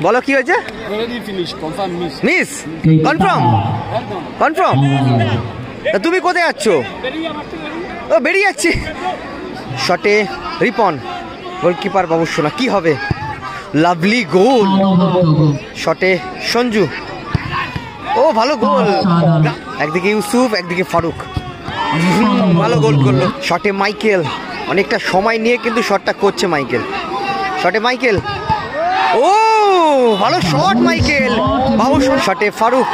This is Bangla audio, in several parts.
বলো কি হয়েছে? Miss confirm confirm. তুমি কোথায় যাচ্ছ? ও বেরিয়ে যাচ্ছি। শটে রিপন, গোলকিপার বাবুসোনা, কি হবে? লাভলি গোল। শটে সঞ্জু, ও ভালো গোল। একদিকে ইউসুফ, একদিকে ফারুক, ভালো গোল করলো। শটে মাইকেল, অনেকটা সময় নিয়ে কিন্তু শটটা করছে মাইকেল। শটে মাইকেল, ও ভালো শট মাইকেল। বাবুসোনা। শটে ফারুক,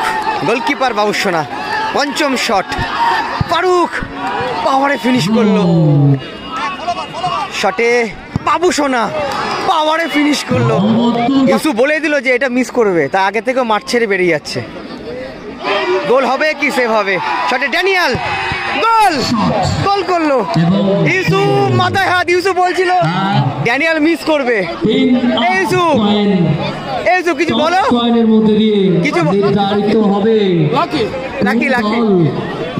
গোলকিপার বাবুসোনা, পঞ্চম শট। ফারুক পাওয়ারে ফিনিশ করলো। শটে বাবুসোনা পাওয়ারে ফিনিশ করলো। ইউসুফ বলে দিল যে এটা মিস করবে, তা আগে থেকে মাঠ ছেড়ে বেরিয়ে যাচ্ছে। গোল হবে কি সেভ হবে? শটে ড্যানিয়াল, গোল, গোল করলো। ইউসুফ মাথায় হাত। ইউসুফ বলছিল ড্যানিয়াল মিস করবে। ইউসুফ, ইউসুফ কিছু বলো, কিছু লাকি লাকি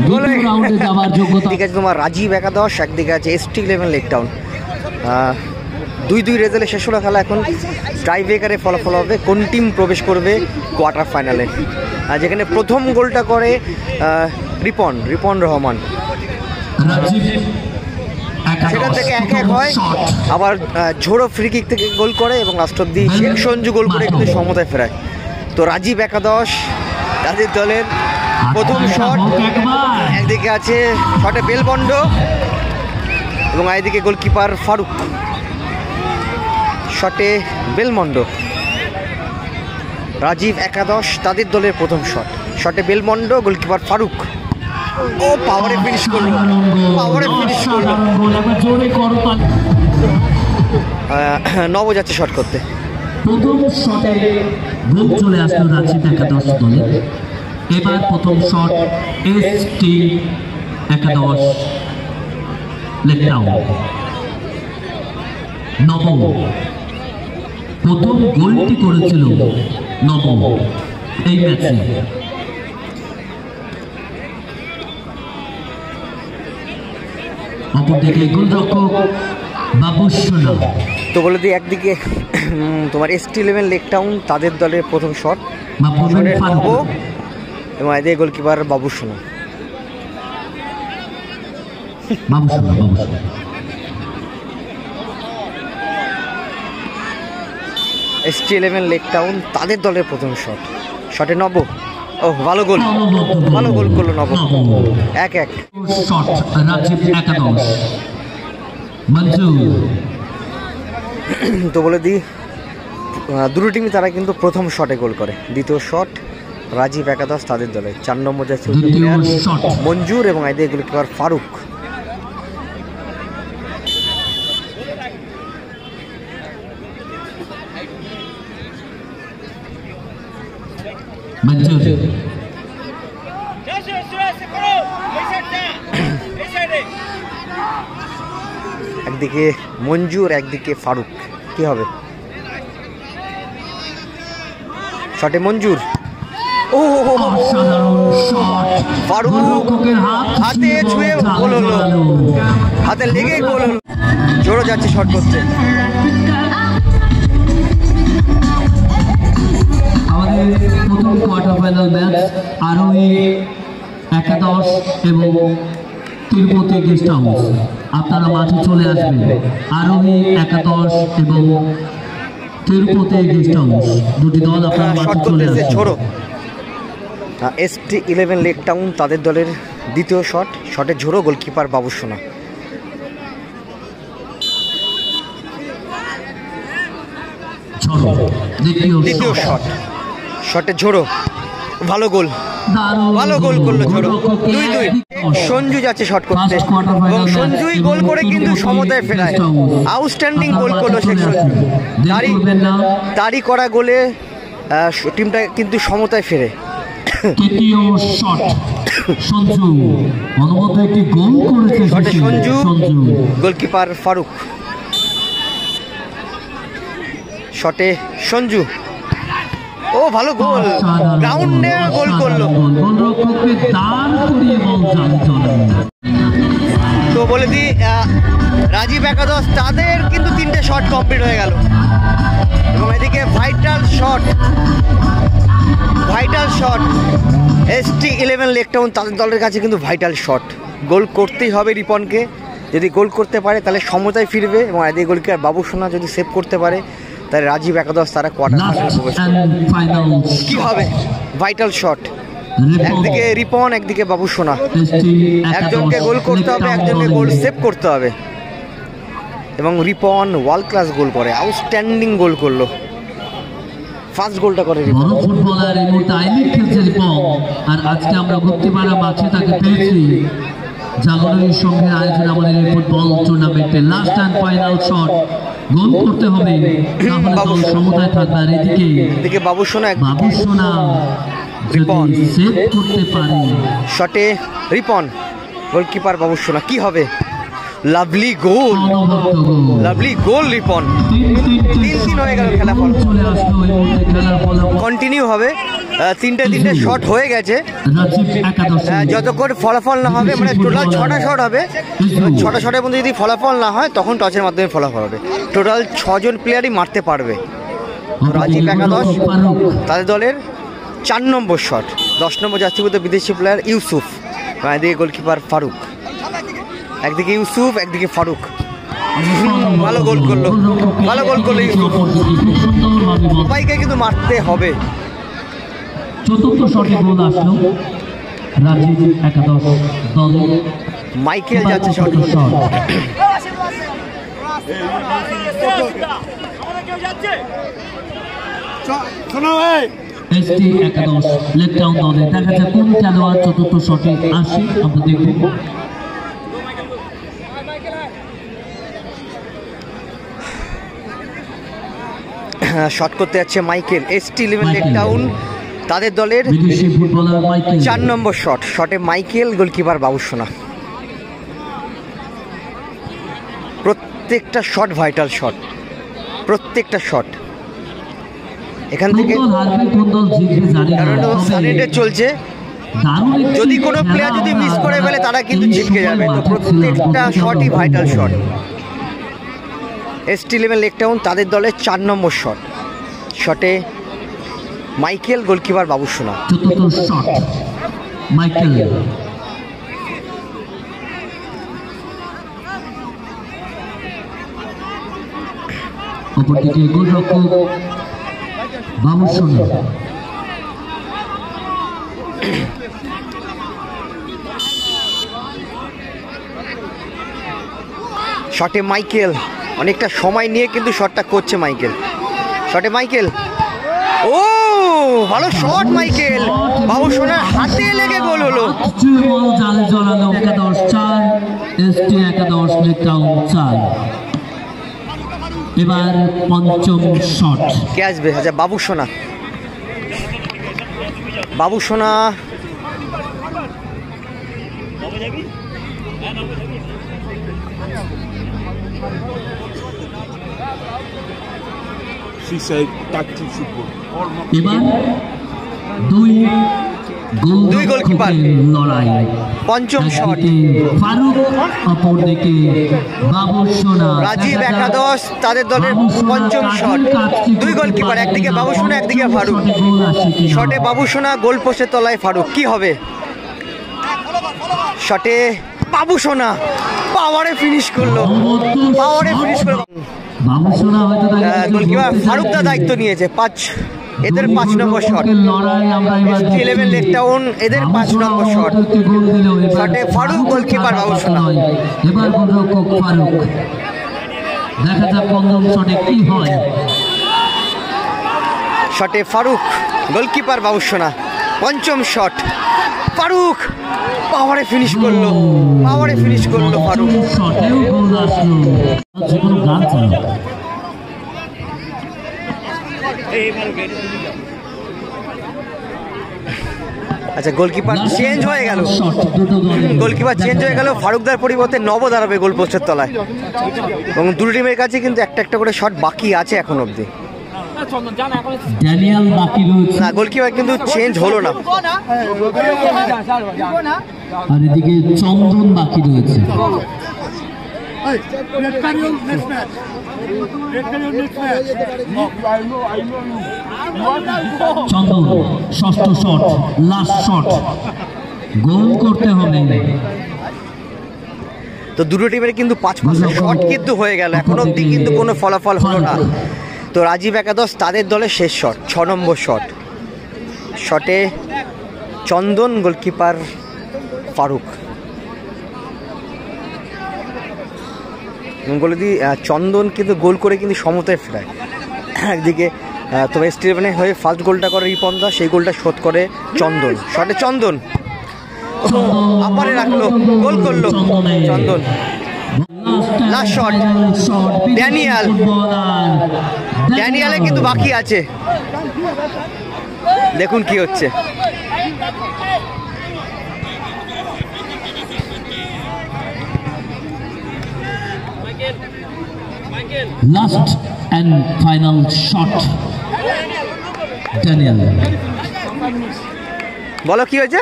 গোল। একদিকে আছে তোমার রাজীব একাদশ, একদিকে আছে ST11 লেক টাউন। 2-2 রেজাল্টে শেষ হলো খেলা। এখন টাই ব্রেকারে ফলাফল হবে কোন টিম প্রবেশ করবে কোয়ার্টার ফাইনালে। যেখানে প্রথম গোলটা করে রিপন রহমান, সেখান থেকে 1-1 হয়। আবার ঝোড়ো ফ্রি কিক থেকে গোল করে এবং লাস্ট অব্দি শেখ সঞ্জু গোল করে কিন্তু সমতায় ফেরায়। তো রাজীব একাদশ তাদের দলের প্রথম শট। একদিকে আছে শটে বেলবন্ড এবং একদিকে গোলকিপার ফারুক। শটে বেলমন্ড, রাজীব একাদশ তাদের দলের প্রথম শট। শটে বেলমন্ড, গোলকিপার ফারুক, ও পাওয়ারে ফিনিশ করলো, পাওয়ারে ফিনিশ করলো। নব যাচ্ছে শট করতে। প্রথম শটে গোল চলে আসলো রাজীব একাদশ দলে। এবার প্রথম শট ST একাদশ লেক টাউন। নবম প্রথম গোলটি করেছিল নবম এই ম্যাচে। অপরদিকে গোলরক্ষক বাবুসোনা। তো বলে দিই একদিকে তোমার ST11 লেক টাউন তাদের দলের প্রথম শট এবং এদিকে গোলকিপার বাবুসোনা। ST11 লেক টাউন তাদের দলের প্রথম শট। শটে নব, ও ভালো গোল, ভালো গোল করলো নব। 1-1 শট রাজীব একাদশ মঞ্জুর। তো বলে দিই দুটো টিমই তারা কিন্তু প্রথম শটে গোল করে। দ্বিতীয় শট রাজীব একাদশ তাদের দলে। 4 নম্বর যাচ্ছে মঞ্জুর এবং এদিকে গোলকিপার ফারুক। একদিকে মঞ্জুর, একদিকে ফারুক, কি হবে? শটে মঞ্জুর, ও ফারুক হাতে ছুঁয়ে গোল হলো, হাতে লেগে গোল হলো। জোরও যাচ্ছে শট করতে। আমাদের প্রথম কোয়ার্টার ফাইনাল ম্যাচ আরোহী একাদশ এবং তিরুপতি গেস্ট হাউস। আপনারা মাঠে চলে আসবেন। আরোহী একাদশ এবং তিরুপতি গেস্ট হাউস দুটি দল আপনারা মাঠে চলে আসবেন। ST11 লেক টাউন তাদের দলের দ্বিতীয় শট। শটে ঝোড়ো, গোলকিপার বাবুসোনা। দ্বিতীয় শট, শটে ঝোড়ো, ভালো গোল, ভালো গোল করলো ঝোড়ো। 2-2 সঞ্জু যাচ্ছে শট করতে এবং সঞ্জুই গোল করে কিন্তু সমতায় ফেরায়। আউটস্ট্যান্ডিং গোল করলো শেখ সঞ্জু। তারই করা গোলে টিমটা কিন্তু সমতায় ফেরে। তৃতীয় শট সঞ্জু, অনুমত একটি গোল করেছে সঞ্জু, গোলকিপার ফারুক। শটে সঞ্জু, ও ভালো গোল, গ্রাউন্ডে গোল করলো। তো তো বলে দিই রাজীব একাদশ তাদের কিন্তু 3টে শট কমপ্লিট হয়ে গেল এবং এদিকে vital shot ST11 Lake Town তাদের দলের কাছে কিন্তু ভাইটাল শট। গোল করতেই হবে রিপনকে, যদি গোল করতে পারে তাহলে সমতায় ফিরবে এবং এদিকে গোলকিপার বাবু সোনা যদি সেভ করতে পারে তাহলে রাজীব একাদশ তারা কোয়ার্টার ফাইনালে প্রবেশ করবে। কি হবে ভাইটাল শট, একদিকে রিপন একদিকে বাবু সোনা, একজনকে গোল করতে হবে একজনকে গোল সেভ করতে হবে এবং রিপন ওয়ার্ল্ড ক্লাস গোল করে, আউটস্ট্যান্ডিং গোল করলো, ফার্স্ট গোলটা করে রিপন। ফুটবলার এই মুহূর্তে আই লিগ খেলছে রিপন, আর আজকে আমরা গুপ্তিপাড়া মাঠে তাকে পেয়েছি। জাগরণের সঙ্গে আয়োজন আমাদের এই ফুটবল টুর্নামেন্টে last and final shot goal করতে হবে, তাহলে দল সমতায় থাকবে। আর এদিকে বাবু সোনা রিপন সেভ করতে পারে, শটে রিপন গোলকিপার বাবু সোনা, কি হবে? লাভলি গোল রিপন। 3-3 হয়ে গেল খেলাফল, কন্টিনিউ হবে। 3টে শট হয়ে গেছে, যতক্ষণ ফলাফল না হবে, মানে টোটাল 6টা শট হবে, 6টা শটের মধ্যে যদি ফলাফল না হয় তখন টচের মাধ্যমে ফলাফল হবে। টোটাল 6 জন প্লেয়ারই মারতে পারবে। রাজীব একাদশ তাদের দলের 4 নম্বর শট, 10 নম্বর জাতীয়ভূত বিদেশি প্লেয়ার ইউসুফ, এদিকে গোলকিপার ফারুক, একদিকে ইউসুফ একদিকে ফারুক। ভালো গোল করলো ইউসুফ। সবাইকে কিন্তু মারতে হবে। চতুর্থ শটে গোল আসলো রাজীব একাদশ দলে, মাইকেল যাচ্ছে শট। ST একাদশ লেক টাউন দলে, দেখা যায় কোন খেলোয়াড় চতুর্থ শটে আসে, আমরা দেখব। শট করতে যাচ্ছে মাইকেল, ST11 লেক টাউন তাদের দলের 4 নম্বর শট, শটে মাইকেল গোলকিপার বাবু সোনা। প্রত্যেকটা শট ভাইটাল শট, প্রত্যেকটা শট। এখান থেকে চলছে, যদি কোনো প্লেয়ার যদি মিস করে ফেলে তারা কিন্তু ছিটকে যাবে, তো প্রত্যেকটা শটই vital shot. ST11 Lake Town তাদের দলের 4 নম্বর শট, শটে মাইকেল গোলকিপার বাবু সোনা। চতুর্থ শট মাইকেল, অপরদিকে গোলরক্ষক বাবু সোনা। শটে মাইকেল অনেকটা সময় নিয়ে কিন্তু শটটা করছে মাইকেল, শটে মাইকেল, ও ভালো শট মাইকেল, বাবু সোনার হাতে লেগে গোল হলো। জালে জড়ালো একাদশ 4, ST একাদশ লেক টাউন 4। এবার পঞ্চম শট কে আসবে? আচ্ছা বাবু সোনা, বাবু সোনা এবার দুই গোলকিপার লড়াই, পঞ্চম শট ফারুক, অপরদিকে বাবু সোনা। রাজীব একাদশ তাদের দলের পঞ্চম শট, 2 গোলকিপার, একদিকে বাবু সোনা একদিকে ফারুক। শটে বাবু সোনা, গোল পোস্টের তলায় ফারুক, কি হবে? শটে বাবু সোনা পাওয়ারে ফিনিশ করলো, বাবু সোনা হয়তো গোলকিপার ফারুক দা দায়িত্ব নিয়েছে। এদের 5 নম্বর শট, ST11 লেক টাউন এদের 5 নম্বর শট, শটে ফারুক গোলকিপার বাবু সোনা। এবার গোলরক্ষক ফারুক, দেখা যাক পঞ্চম শটে কি হয়। শটে ফারুক গোলকিপার বাবু সোনা, পঞ্চম শট ফারুক পাওয়ারে ফিনিশ করলো, ফারুক। শটেও গোল আসলো, যেকোনো গান চালাও। আচ্ছা গোলকিপার চেঞ্জ হয়ে গেল, ফারুকদার পরিবর্তে নব দাঁড়াবে গোল পোস্টের তলায় এবং দুটো টিমের কাছে কিন্তু একটা করে শট বাকি আছে এখন অবধি। ড্যানিয়েল বাকি রয়েছে না, গোলকিপার কিন্তু চেঞ্জ হলো না। আর এদিকে চন্দন বাকি রয়েছে। চন্দন ষষ্ঠ শট, লাস্ট শট, গোল করতে হবে। তো দুটো টিমের কিন্তু 5 শট কিন্তু হয়ে গেল, এখন অবধি কিন্তু কোনো ফলাফল হলো না। তো রাজীব একাদশ তাদের দলের শেষ শট, 6 নম্বর শট, শটে চন্দন, গোলকিপার ফারুক। গোল দিয়ে চন্দন কিন্তু গোল করে কিন্তু সমতায় ফেরায়। একদিকে তবে স্টিভেনের হয়ে ফার্স্ট গোলটা করে রিপন দা, সেই গোলটা শোধ করে চন্দন। শটে চন্দন আপারে রাখলো, গোল করলো চন্দন। লাস্ট শট ড্যানিয়াল, ড্যানিয়ালে কিন্তু বাকি আছে, দেখুন কি হচ্ছে। Last and final shot Daniel. বলো কি হয়েছে?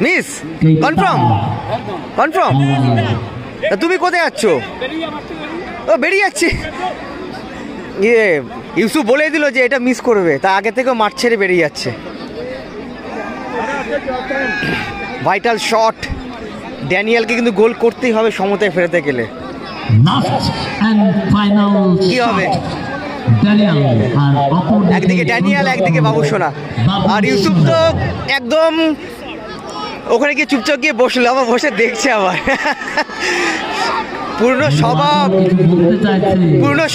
Miss confirm, confirm. তুমি কোথায় যাচ্ছ? ও বেরিয়ে যাচ্ছি। ইয়ে ইউসুফ বলেই দিল যে এটা মিস করবে, তা আগে থেকে মাঠ ছেড়ে বেরিয়ে যাচ্ছে। ভাইটাল শট, ড্যানিয়ালকে কিন্তু গোল করতেই হবে সমতায় ফেরাতে গেলে। কি হবে? একদিকে ড্যানিয়াল, একদিকে বাবুসোনা। আর ইউসুফ তো একদম ওখানে গিয়ে চুপচাপ গিয়ে বসলো, আবার বসে দেখছে আবার। পূর্ণ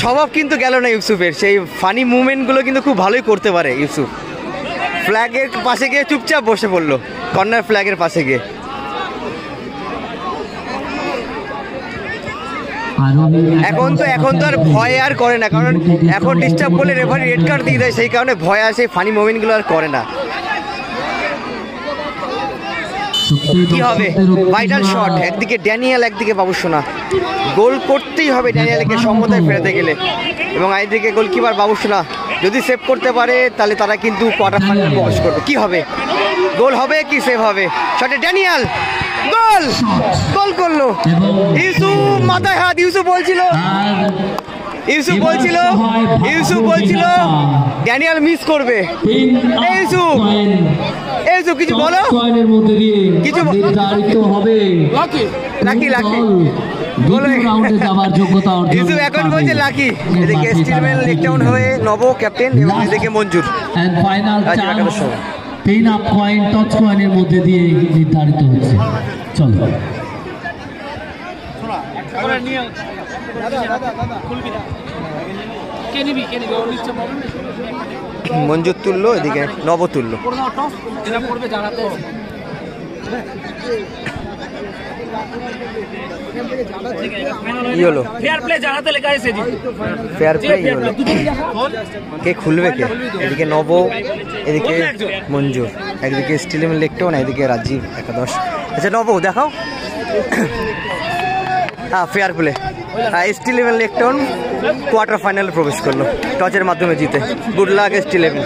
স্বভাব কিন্তু গেল না ইউসুফের। সেই ফানি মুভমেন্টগুলো কিন্তু খুব ভালোই করতে পারে ইউসুফ। ফ্ল্যাগের পাশে গিয়ে চুপচাপ বসে পড়লো, কর্নার ফ্ল্যাগের পাশে গিয়ে। এখন তো আর ভয় আর করে না, কারণ এখন ডিস্টার্ব করলে রেফারি রেড কার্ড দিয়ে দেয়, সেই কারণে ভয় আসে, ফানি মুভমেন্টগুলো আর করে না। কি হবে? ভাইটাল শট, একদিকে ড্যানিয়াল, একদিকে বাবুসোনা। গোল করতেই হবে ড্যানিয়ালকে সমতায় ফেরাতে গেলে, এবং একদিকে গোলকিপার বাবুসোনা যদি সেভ করতে পারে তাহলে তারা কিন্তু কোয়ার্টার ফাইনালে প্রবেশ করবে। কি হবে? গোল হবে কি সেভ হবে? শটে ড্যানিয়াল, গোল, গোল করলো ইউসুফ। মাথায় হাত, ইউসুফ বলছিল ড্যানিয়াল মিস করবে। ইউসুফ কিছু বলো, কিছু লাকি ইউসুফ এখন বলছে লাকি। এদিকে স্টিলম্যান লেকটাউন হয়ে নব ক্যাপ্টেন, এবং এদিকে মঞ্জুর। 3 আপ কয়েন টচ কয়েনের মধ্যে দিয়ে নির্ধারিত হচ্ছে। চলো মঞ্জুর তুললো, এদিকে নব তুললো। কি হলো? ফেয়ার প্লে হলো। কে খুলবে কে? এদিকে নব, এদিকে মঞ্জুর, একদিকে স্টিলম্যান লেকটাউন, একদিকে রাজীব একাদশ। আচ্ছা নব দেখাও। হ্যাঁ ফেয়ার প্লে। স্টিলম্যান লেকটাউন কোয়ার্টার ফাইনালে প্রবেশ করলো টচের মাধ্যমে জিতে। Good luck স্টিলম্যান।